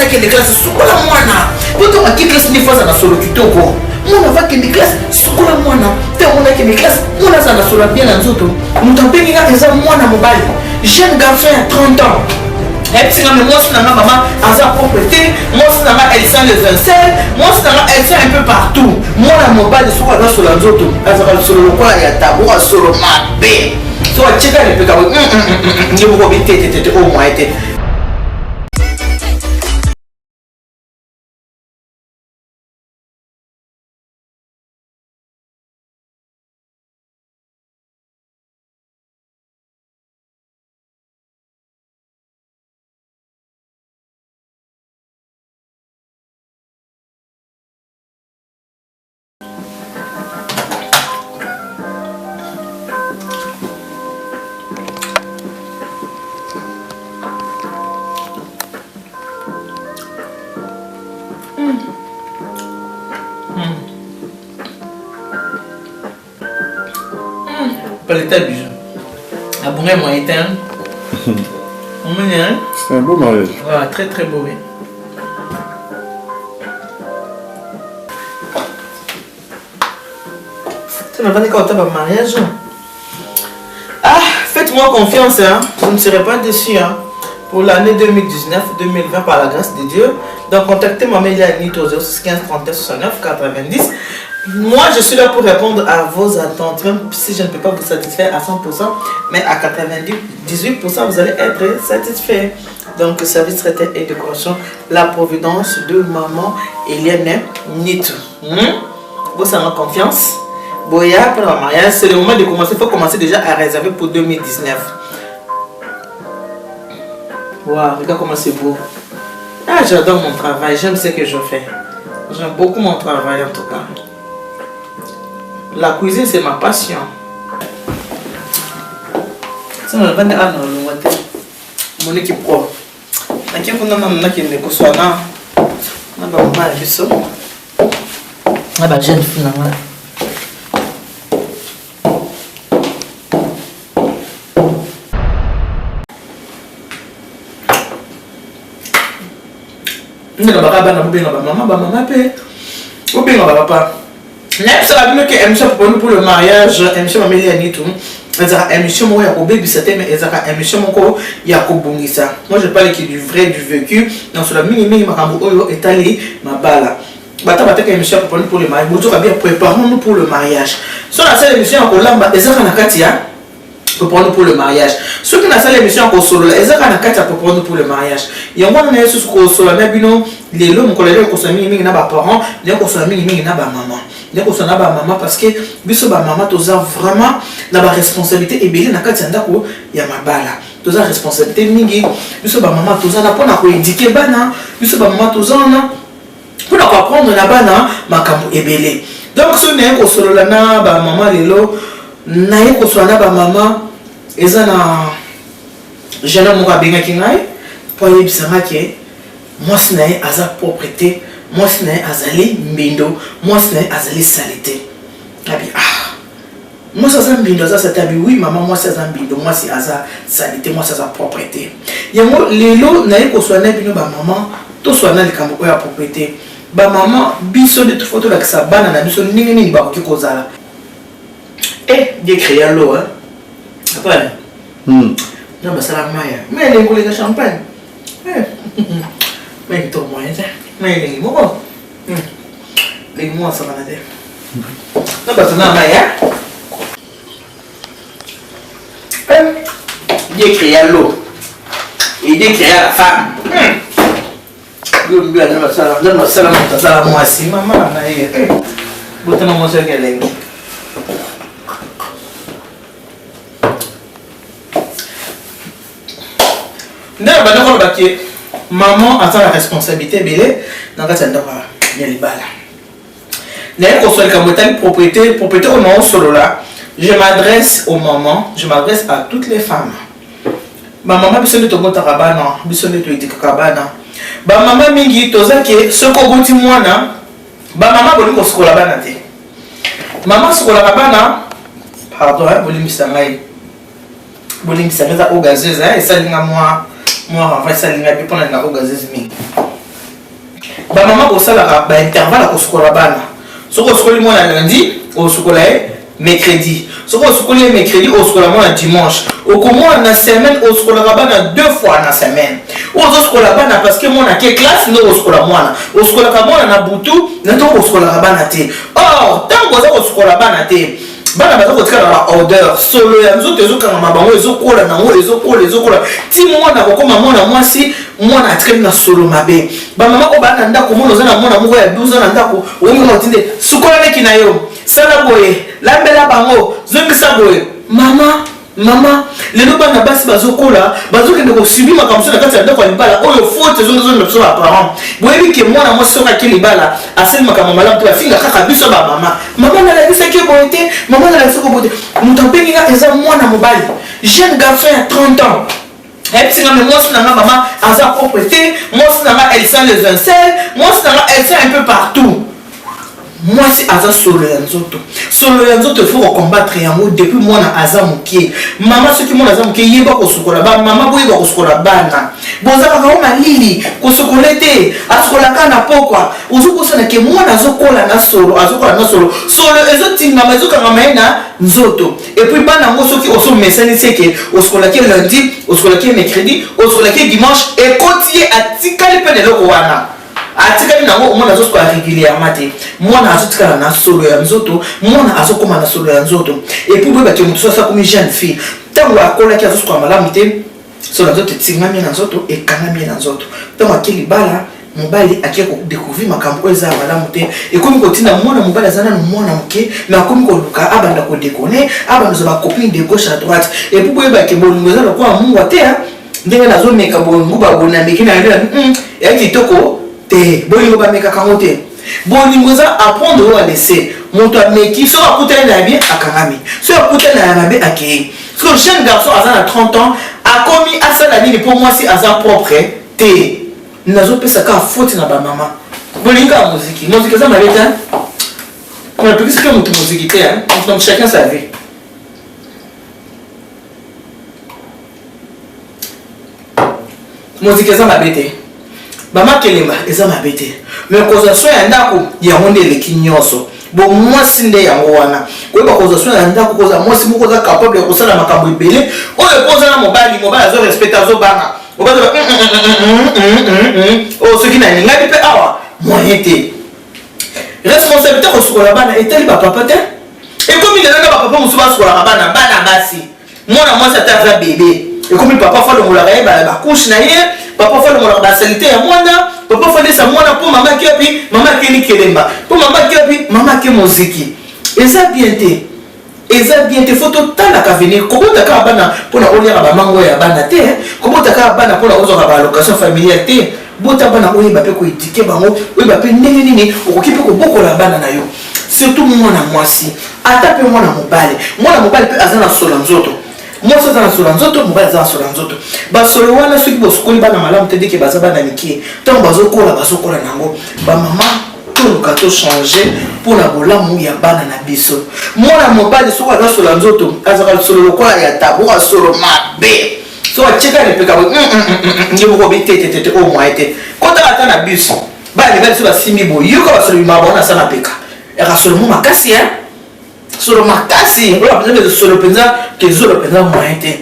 mwana qui est de classe sukola mwana poto qui classe ni fois na solo kitoko mwana va qui de classe sukola mwana te mwana qui de classe mwana ça na solo bien na nzoto mutu mpengi nga eza mwana mobali jeune garçon à 30 ans et puis moi c'est ma maman à sa propreté moi c'est elle sent les ancêtres moi c'est elle sent un peu partout moi la mobile sur la sur la nzoto azaka sur le quoi ya tabou sur le mabe so cheka le peka ni ko bitete au moins été Paleta bijou. Ah bon, moi éteint. C'est un beau mariage. Voilà, très très beau, oui. Ça n'a pas dit quand tu as un mariage. Ah, faites-moi confiance, hein. Je ne serai pas déçu, hein. Pour l'année 2019-2020 par la grâce de Dieu. Donc contactez ma mail à Nito 15 39 69 90. Moi je suis là pour répondre à vos attentes, même si je ne peux pas vous satisfaire à 100%, mais à 98% vous allez être satisfait. Donc service traiteur et décoration, la providence de maman Eliane Nito. Vous avez confiance? Boya pour le mariage, c'est le moment de commencer. Il faut commencer déjà à réserver pour 2019. Waouh, regarde comment c'est beau. Ah, j'adore mon travail, j'aime ce que je fais. J'aime beaucoup mon travail en tout cas. La cuisine, c'est ma passion. Ça me va à mon équipe quoi. Qui on a qui ne soit là. On va pas aller ça. Ah bah jeune fille là. Ne va pas na bien maman paix. Ou bien papa. Là ça va mieux que émission pour le mariage, émission Amélie Anitou. Ezaka émission moi ya ko baby c'était mais ezaka émission moko ya ko bongisa. Moi je parle qui du vrai du vécu dans cela mingi makambo oyo étalé ma bala. Bata bata émission pour le mariage. Moto bien préparons-nous pour le mariage. Sur la seule émission ko lamba ezaka na katia pour prendre pour le mariage. Ceux qui n'ont pas l'émission pour solo, ils ont un cas pour prendre pour le mariage. Il y a un moment où ils solo, les hommes qui ont consommé na ba parents, ils ont consommé na ba maman. Ils ont consommé na ba maman parce que biso ba maman toza vraiment na ba responsabilité et belé na katia ndako ya mabala. Toza responsabilité mingi. Biso ba maman toza na pona ko éduquer bana. Biso ba maman toza na pour apprendre na bana makambo ebelé. Donc ce n'est ko solo na ba maman lelo naye ko solo na ba maman eza na jeune homme ko bengaki ngai po yebisanga ke mwasi naye aza propreté, mwasi naye azali mbindo, mwasi naye azali saleté. Abi mwasi aza mbindo aza saleté, abi oui maman mwasi aza mbindo, mwasi aza saleté, mwasi aza propreté. Yango lelo naye ko solo na bino ba maman to solo na likambo ko ya propreté. Ba maman biso de toute photo la kisa bana na biso ningi nini ba ko kozala. Dieu créa l'eau, hein. Après, non, mais c'est la maille. Mais les goulets de champagne. Mais il tombe moyen, mais les mots. Les mots, ça va l'aider. Non, mais c'est la maille, hein. Dieu créa l'eau. Et Dieu créa la femme. Donne-moi ça, moi aussi, maman. Vous tenez mon soeur qu'elle est. Maman a la responsabilité belé dans la propriété au nom solo là. Je m'adresse aux mamans, je m'adresse à toutes les femmes. Ma maman besoin de ton tarabana, besoin de ton kabana. Ba maman mingi toza ke ce ko goti mwana. Ba maman boli ko skola bana te. Maman skola bana. Pardon, boli misangai. Boli misangai za ogazeuse et ça linga moi en fait ça linga bi pona na ogazeuse mingi. ba maman ko sala ba intervalle ko sukola bana soko sukoli mo na lundi o sukola mercredi soko sukoli mercredi o sukola mo na dimanche o comment na semaine o sukola bana 2 fois na semaine o zo sukola bana parce que mon na ke classe no o sukola mwana o sukola ka mwana na butu na to o sukola bana te oh tango za o sukola bana te bana baza kotika na odeur solo ya nzoto ezokanga bango ezokola nango ezokola ti mwana kokoma mwana mwasi mwana atikali na solo mabe bamama ko bana ndako mona oza na mwana moko ya 12 ans na ndako olinga otinde sukola neki na yo sala boye lambela bango zongisa boye mama lelo bana basi bazokola bazokende kosubi makambo na kati ya ndako ya libala oyo faute ezongezo na biso ba parents boyebi ke mwana mwasi soka ke libala asali makambo malamu te bafinga kaka biso ba mama nalakisa ke boye te mama nalakisa ko boye te moto abengi nga eza mwana mobali jeune garçon ya 30 ans episinga me mwasi nanga mama aza propre te mwasi nanga elle sent les ancelles mwasi nanga elle sent un peu partout mwasi aza solo ya nzoto faut combattre yango depuis mwana aza mokie mama soki mwana aza mokie yeba kosukola ba mama boyeba kosukola bana bozaka ka malili kosukola te asukolaka na pokwa uzokosana ke mwana azokola na solo solo ezotingama ezokangama ye na nzoto et puis bana ngo soki osomesani seke osukolaki lundi osukolaki mercredi osukolaki dimanche ekotie atikali mpe eloko wana atikali nango mwana azosukola régulièrement te mwana azotikala na solo ya nzoto mwana azokoma na solo ya nzoto et puis boye bato moto asa komi jeune fille ntango akolaki azosukola malamu te solo ya nzoto etingami na nzoto ekangami na nzoto ntango ake libala mobali akia kodécouvrir makambo oyo eza ya malamu te ekomi kotinda mwana mobali aza nanu mwana moke me akomi koluka abanda kodekone abanda oza bacopine de gauche à droite et puis boyebake bolingo eza lokola mungwa te ndenge nazomeka bolingo babonameki na ya kitoko te bolingo bamekaka ngo te bolingo eza apprendre oyo alese moto ameki soki akutani na ya bien akangami soki akutani na ya mabe akei soki jeune garçon aza na 30 ans akomi asala nini mpo mwasi aza propre te nazopesaka faute na bamama bolinga ya moziki eza mabe te konapekisaka moto moziki te chacun sa vie moziki eza mabe te bamakelemba eza mabe te mais kozwa soin ya ndako yango nde eleki nyonso bo mwasi nde yango wana koyeba kozwa soin ya ndako kozwa mwasi moko oza capable ya kosala makambo ebele oyo mpo oza na mobali azorespecte azobanga obazoba oyo soki nalingaki mpe awa moyen te responsabilité kosukola bana etali bapapa te ekomi lelo na bapapa mosusu basukolaka bana basi mwana mwasi ata aza bebe ekomi papa falongolaka ye bakushe na ye papa falongolaka basalite ya mwana papa falesa mwana mpo mama ake api mama akeni kelemba mpo mama ake api mama ake moziki eza bien te fo totalaka avenir kobotaka bana mpona oliaka bamango ya bana te kobotaka bana mpona ozwaka baalocation familiale te bota bana oyeba mpe koedike bango oyeba mpe ndenge nini okoki mpe kobokola bana na yo surtout mwana mwasi ata mpe mwana mobali mpe aza na solo nzoto mwasi aza na solo nzoto mobali aza na solo nzoto basolo wana soki bosukoli bana malamu te ndeke baza bana mike ntango bazokola nango bamama toluka tochange mpona bolamu ya bana na biso mwana mobali soki aza solo nzoto azaka solo lokola ya tabo asolo mabe so acheka lepeka nge moko betetete oyo mwaye te kotaka ata na biso bana mibali so basimbi boye yoka basolo bimaba wana asa na peka yaka solo mo makasi solo makasi oyo apenza solo mpenza kezolo mpenza mwaye te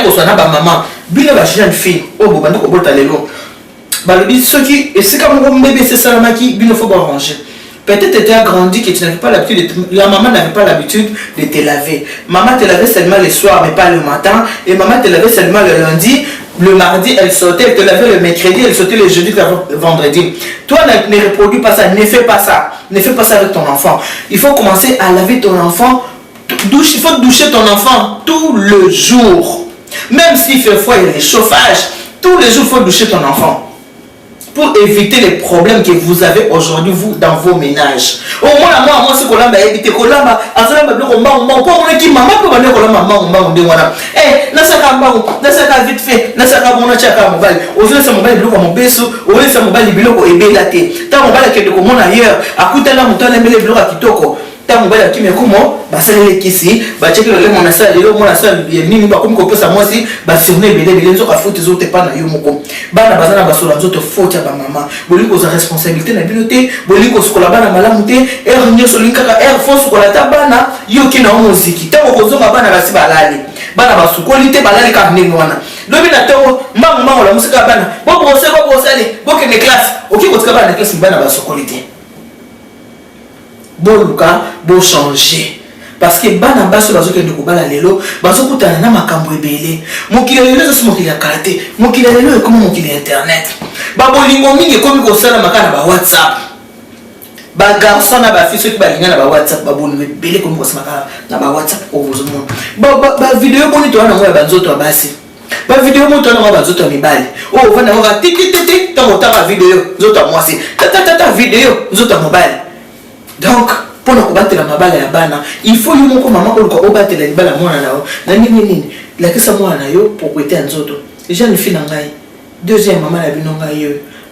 qu'on soit na ba maman bino ba jeune fille oh bo bandi ko bota lelo balobi soki et c'est comme mon bébé c'est ça maki bino faut pas ranger. Peut-être tu as grandi que tu n'avais pas l'habitude la maman n'avait pas l'habitude de te laver. Maman te lavait seulement le soir mais pas le matin et maman te lavait seulement le lundi. Le mardi, elle sortait, elle te lavait le mercredi, elle sortait le jeudi, le vendredi. Toi, ne reproduis pas ça, ne fais pas ça. Ne fais pas ça avec ton enfant. Il faut commencer à laver ton enfant. Il faut doucher ton enfant tout le jour. Même s'il fait froid, il y a le chauffage. Tous les jours, il faut doucher ton enfant. Pour éviter les problèmes que vous avez aujourd'hui, vous, dans vos ménages. Au moins, moi, c'est qu'on a évité qu'on a vite fait, tant mobile qui me comment basalele kisi ba check le mon asal nini ba comme ko pesa moi si ba surne belé nzo ka faute zote pa na yo moko bana bazana ba sola nzoto faute ya ba maman boli ko za responsabilité na biloté boli ko sokola bana malamu te nyo solinka ka force ko la tabana yo ki na muziki tant ko zonga bana ba si balali bana ba sukoli te balali ka ndenge wana lobi na tango mama la musika bana bo brosser ali bo ke ne classe oki ko tika bana classe bana ba sukoli te. Bon Lucas, bon changer. Parce que bana baso bazo ke ndiko bala lelo, bazo kutana na makambo ebele. Mokila lelo so mokila karaté, mokila lelo comme mokila internet. Ba bolingo mingi komi ko sala makana ba WhatsApp. Ba garçon na ba fille so ki balinga na ba WhatsApp ba bolingo ebele komi ko sala na ba WhatsApp ko bozo mon. Ba vidéo boni to na mo ba nzoto basi. Ba vidéo mo to na mo ba nzoto mibali. Oh vana ko tiki tango ta vidéo nzoto mwasi. Ta vidéo nzoto mobile. Donc, pour nous combattre la mabala ya bana, il faut que nous maman ko combattre la bala mwana nao. Na nini la kisa mwana yo pour kwete nzoto. Déjà ni fina ngai. Deuxième maman la bino ngai yo.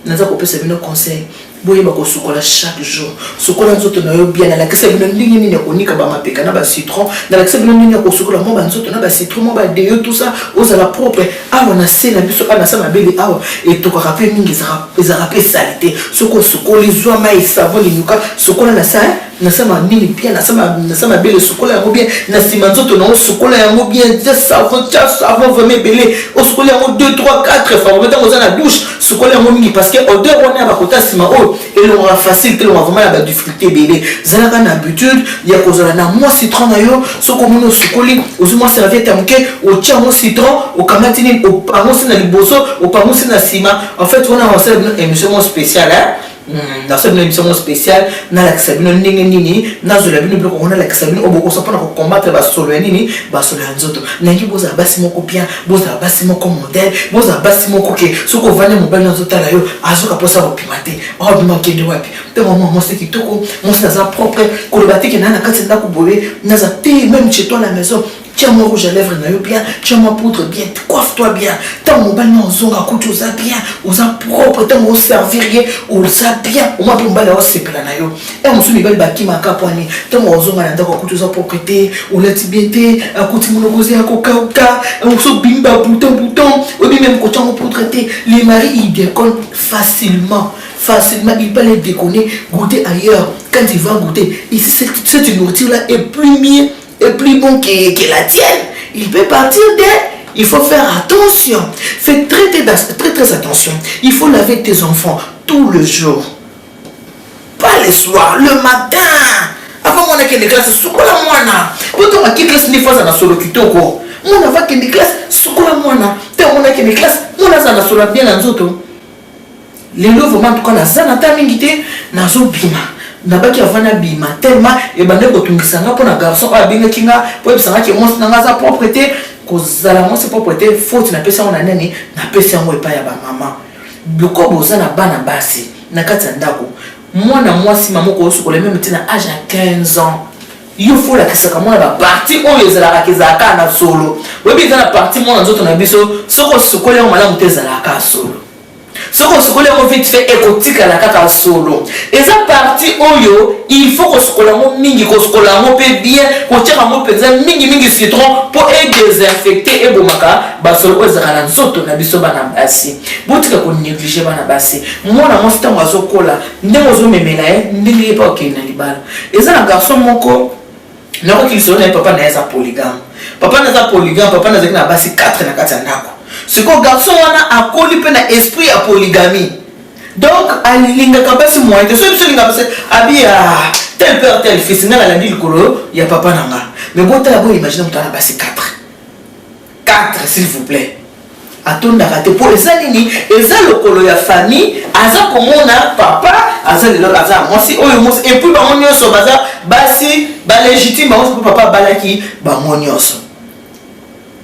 Naza ko pesa bino conseil. Boye ba ko sukola chaque jour. Sukola nzoto na yo bien la kisa bino nini ko nika ba mapeka na ba citron. Na la kisa bino nini ko sukola mo ba nzoto na ba citron mo ba deyo tout ça aux la propre. Awa na se na biso ana sa mabeli awa et to ko rappeler mingi za rappeler salité. Soko sukoli zwa mai savon linuka sukola na sa na sama nini bien na sama belle sukola yango bien na sima nzoto na sukola yango bien savon vraiment belé o sukola yango 2 3 4 fois vraiment dans la douche sukola yango mingi parce que odeur on a ba kota sima o et l'on va facile tellement vraiment la difficulté belé zalaka na habitude ya kozala na moi citron na yo soko mono sukoli ozuma serviette amke o tia mo citron o kamatini o pangosi na liboso o pangosi na sima en fait on a lancé une émission spéciale dans cette émission spéciale na la kisabino ndenge nini na zo la bino bloko on a la kisabino oboko so pona ko combattre ba solo nini ba solo nzoto nangi boza basi moko bien boza basi moko modèle boza basi moko ke soko vana mobali nzoto la yo azoka posa opimate o bima kende wapi te maman moi c'est kitoko moi c'est za propre ko le batiki na kati ndako boye na za te même chez toi à la maison. Tiens-moi rouge à lèvres, bien. Tiens-moi poudre bien. Coiffe-toi bien. Tant mon bal non zonga coutu osa bien. Osa propre. Tant mon servir osa bien. Au moins pour m'bala osa planayo. Et on se met bal baki ma capoine. Tant mon zonga nanda coutu osa propreté. On l'a tibiété. À côté mon rosé à coca. On se bimba bouton. Ou bien même quand on poudreté. Les maris ils déconnent facilement. Il peut les déconner. Goûter ailleurs. Quand il va goûter. Ici cette nourriture là est plus mieux. Et plus bon que la tienne, il peut partir d'elle. Il faut faire attention. Fais très attention. Il faut laver tes enfants tous les jours. Pas le soir, le matin. Avant mon accueil de classe, soukola moana. Pourtant ma classe n'est pas à solo kitoko. Mon avant que de classe, soukola moana. Tant mon accueil de classe, mon azana solo bien en zoto. Les lots vraiment en tout cas la zanata mingité nazo bima. Nabaki avana bima tellement et bande ko tungisanga pour na garçon a binga kinga pour bisanga ki mon nanga za propreté ko zala mo se propreté faute na pesa on nani na pesa ngo epa ya ba maman biko boza na bana basi na kati ndako mwana mwasi mama ko so ko le même tina âge à 15 ans il faut la kisaka mwana ba parti o yezala ka kezaka na solo webi za na parti mwana nzoto na biso soko sokola o malamu tezala ka solo. Ce qu'on se connaît en vite fait écotique à la kaka solo. Et ça partie oyo, il faut qu'on se colle mingi, qu'on se colle bien, qu'on tire un mot mingi citron pour désinfecter et bomaka, bah solo aux aranzoto na biso bana basi. Boutika qu'on néglige bana basi. Moi na moi c'est un oiseau cola, n'oiseau memela, n'n'est pas ok na libala. Et ça un garçon moko, n'a pas qu'il soit papa n'a pas polygame. papa naza polygame papa naza na basi 4 na kati ya ndako siko garçon wana akoli pe na esprit ya polygamie donc alingaka basi moyen te so biso linga basi abia tel père tel fils ngala landi likolo ya papa nanga mais bon tala bo imagine mutana basi 4 s'il vous plaît atondaka te po eza nini eza lokolo ya famille aza komona papa aza lelo aza mwasi oyo mwasi et puis bango nyonso baza basi balégitime bango papa balaki bango nyonso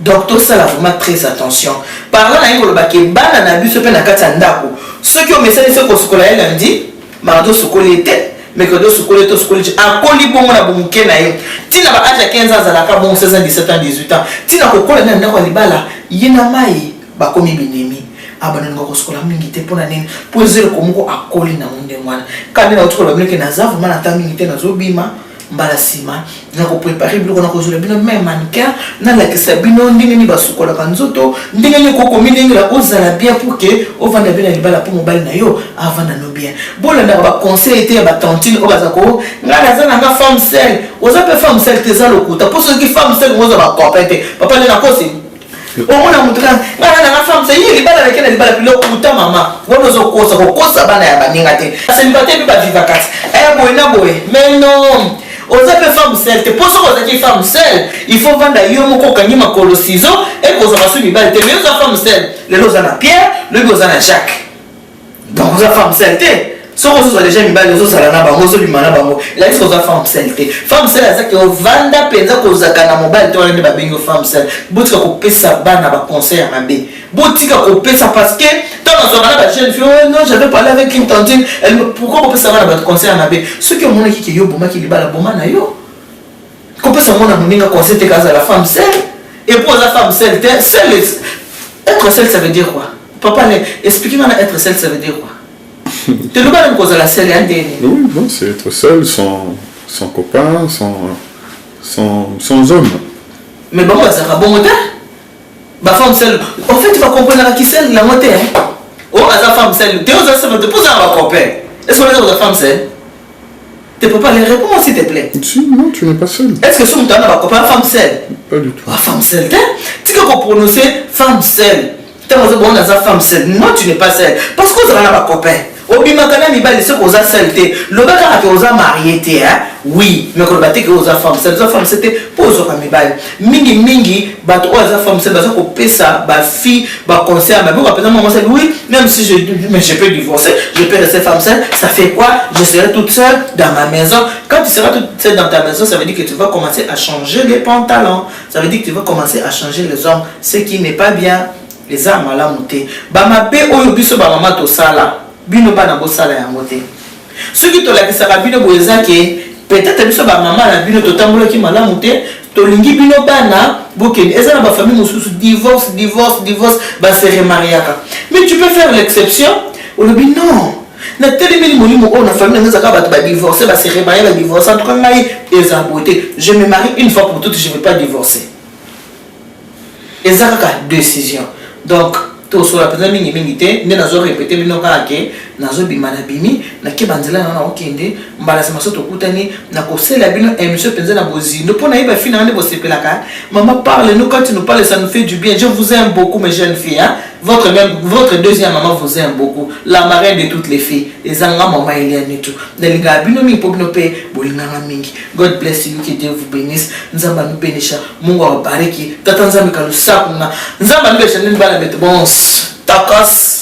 donc tout ça là vraiment très attention parlant na yingolo bakebana na biso pe na kati ya ndako soki omesani se kosukola ye lundi mardi osukoli te mercredi osukoli te osukoli te akoli bongo na bomuke na ye ntina ba age ya 15 ans azalaka bongo 16 ans 17 ans 18 ans ntina kokola na ndako ya libala ye na mai bakomi binemi abananga kosukola mingi te mpona nini po ezele komoko akoli na munde mwana kandi na otukola biloko naza vraimen na ta mingi te nazobima mbala nsima na koprepare biloko na kozwela bino me mannequin nalakisa bino ndenge nini basukolaka nzoto ndenge nini kokomi ndenge la ozala bien pour ke ovanda bien na libala mpo mobali na yo avanda no bien bolandaka baconseil te ya batantine oyo baza ko ngai naza nanga femme sel oza mpe femme sel te eza lokuta mpo soki femme sel oza bacopain te papa nde nakosi omona mutu kana ngana na femme sel ye libala leke na libala biloko kuta mama wana ozokosa kokosa bana ya baninga te aselibate mpe baviva kati boye na boye mais non oza pe femme seule te poso kozaki femme seule il faut vanda yo moko kangi makolo ciseau et koza basu mibali te mais oza femme seule lelo oza na Pierre lobi oza na Jacques donc oza femme seule te soko ozozwa déjà mibali ozozala na bango ozobima na bango elakisi oza femme seule te femme seule azaki ovanda mpenza kozaka na mobali te wana nde babengi femme seule botika kopesa bana baconseil ya mabe botika kopesa parce que ntango azwaka na bajeune fille oh non j'avais parlé avec une tantine pourquoi kopesa bana baconseil ya mabe soki omonaki ke yo bomaki libala boma na yo kopesa mona moninga conseil te kazala femme seule et pour oza femme seule te seule être seule ça veut dire quoi papa expliquez-moi être seule ça veut dire quoi. Tu ne peux pas me causer la selle. Oui, bon, c'est être seul, sans copain, sans homme. Mais bon, ça va bon moteur. Ma femme seule. En fait, tu vas comprendre qui c'est la moteur. Oh, la femme seule. Tu as ça, tu poses un copain. Est-ce que tu es femme seule? Tu ne peux pas les répondre s'il te plaît. Si, non, tu n'es pas seule. Est-ce que tu as un copain femme seule? Pas du tout. Ah, femme seule. Tu peux prononcer femme seule. Tu as femme seule. Non, tu n'es pas seule. Parce que tu as un copain. Obimakana mibali se koza selte loba kaka ke oza marié te oui mais ko loba te ke oza femme seule pose ka mibali mingi bato oza femme seule baza ko pesa ba fille ba conseil ma beaucoup apena maman seule oui même si je peux divorcer je peux rester femme seule ça fait quoi je serai toute seule dans ma maison quand tu seras toute seule dans ta maison ça veut dire que tu vas commencer à changer les pantalons ça veut dire que tu vas commencer à changer les hommes ce qui n'est pas bien les armes à la montée ba mabe oyo biso ba maman to sala bino bana bosala yango te soki tolakisaka bino boezake peut-être biso bamama na bino totambolaki malamu te tolingi bino bana bokende eza na bafamille mosusu divorce base remariaka mais tu peux faire l'exception olobi non na telemeli molimo oyo na famille ngezaka bato badivorce base remarie badivorce en tout cas ngai eza bote je me marie une fois pour toutes je ne vais pas divorcer eza kaka décision donc tout sur la personne mingi te ne nazo répéter bino kaka ke nazo bima na bimi na ke banzela na okende mbala sama soto kutani na kosela bino émission penza na bozindo pona yeba fina ne bosepelaka maman parle nous quand tu nous parles ça nous fait du bien je vous aime beaucoup mes jeunes filles hein? Votre deuxième maman vous aime beaucoup la marraine de toutes les filles les anga maman Eliane tout nelinga bino mi pobino pe bolinga mingi God bless you que Dieu vous bénisse nzamba nous bénisha Mungu awabariki tata nzambe kalusa kuna nzamba nous bénisse bala beto bon tacos